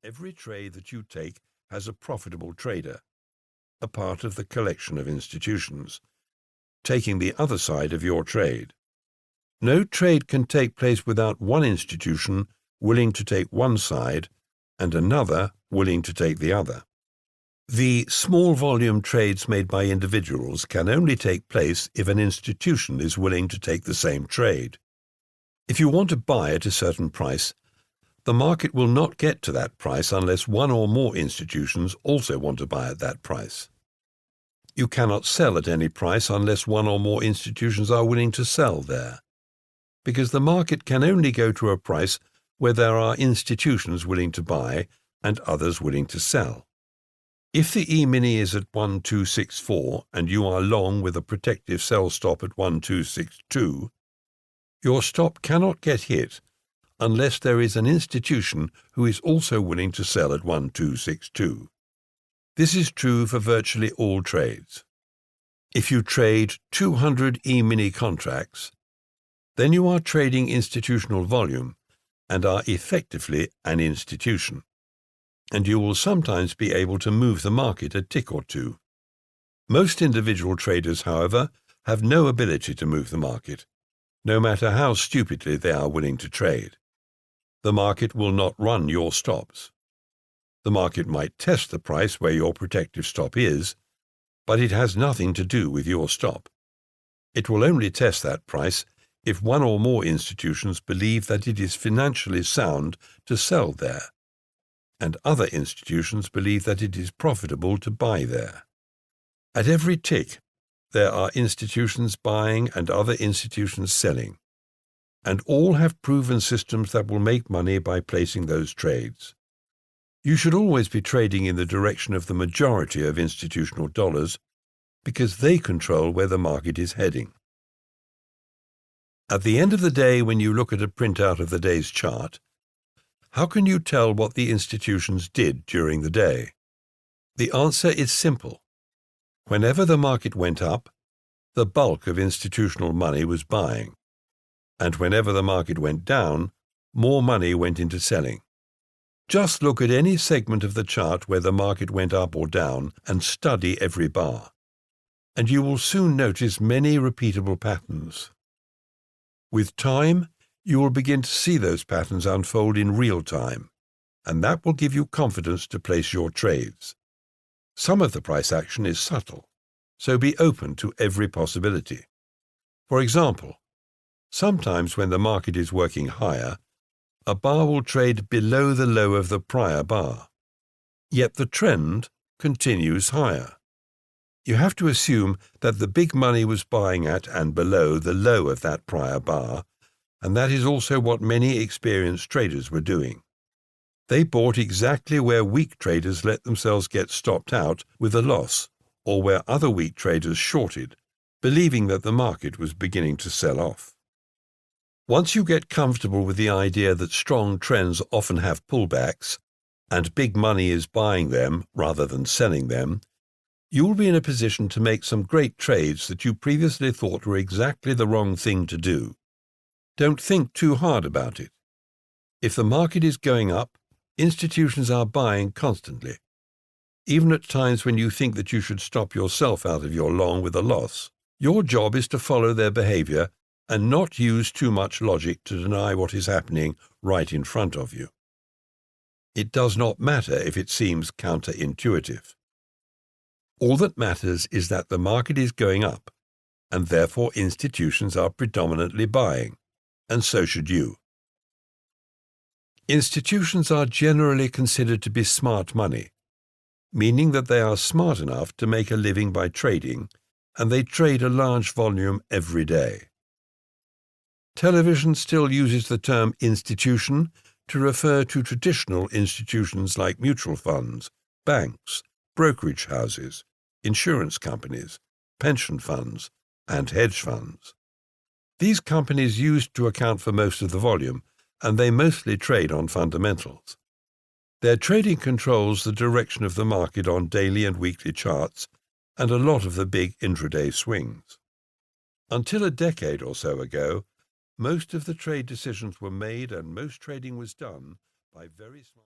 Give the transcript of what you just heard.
Every trade that you take has a profitable trader, a part of the collection of institutions, taking the other side of your trade. No trade can take place without one institution willing to take one side and another willing to take the other. The small volume trades made by individuals can only take place if an institution is willing to take the same trade. If you want to buy at a certain price, the market will not get to that price unless one or more institutions also want to buy at that price. You cannot sell at any price unless one or more institutions are willing to sell there, because the market can only go to a price where there are institutions willing to buy and others willing to sell. If the E-mini is at 1264 and you are long with a protective sell stop at 1262, your stop cannot get hit unless there is an institution who is also willing to sell at 1262. This is true for virtually all trades. If you trade 200 E-mini contracts, then you are trading institutional volume and are effectively an institution, and you will sometimes be able to move the market a tick or two. Most individual traders, however, have no ability to move the market, no matter how stupidly they are willing to trade. The market will not run your stops. The market might test the price where your protective stop is, but it has nothing to do with your stop. It will only test that price if one or more institutions believe that it is financially sound to sell there, and other institutions believe that it is profitable to buy there. At every tick, there are institutions buying and other institutions selling, and all have proven systems that will make money by placing those trades. You should always be trading in the direction of the majority of institutional dollars because they control where the market is heading. At the end of the day, when you look at a printout of the day's chart, how can you tell what the institutions did during the day? The answer is simple. Whenever the market went up, the bulk of institutional money was buying, and whenever the market went down, more money went into selling. Just look at any segment of the chart where the market went up or down and study every bar, and you will soon notice many repeatable patterns. With time, you will begin to see those patterns unfold in real time, and that will give you confidence to place your trades. Some of the price action is subtle, so be open to every possibility. For example, sometimes when the market is working higher, a bar will trade below the low of the prior bar, yet the trend continues higher. You have to assume that the big money was buying at and below the low of that prior bar, and that is also what many experienced traders were doing. They bought exactly where weak traders let themselves get stopped out with a loss, or where other weak traders shorted, believing that the market was beginning to sell off. Once you get comfortable with the idea that strong trends often have pullbacks, and big money is buying them rather than selling them, you will be in a position to make some great trades that you previously thought were exactly the wrong thing to do. Don't think too hard about it. If the market is going up, institutions are buying constantly. Even at times when you think that you should stop yourself out of your long with a loss, your job is to follow their behavior and not use too much logic to deny what is happening right in front of you. It does not matter if it seems counterintuitive. All that matters is that the market is going up, and therefore institutions are predominantly buying, and so should you. Institutions are generally considered to be smart money, meaning that they are smart enough to make a living by trading, and they trade a large volume every day. Television still uses the term institution to refer to traditional institutions like mutual funds, banks, brokerage houses, insurance companies, pension funds, and hedge funds. These companies used to account for most of the volume, and they mostly trade on fundamentals. Their trading controls the direction of the market on daily and weekly charts and a lot of the big intraday swings. Until a decade or so ago, most of the trade decisions were made and most trading was done by very smart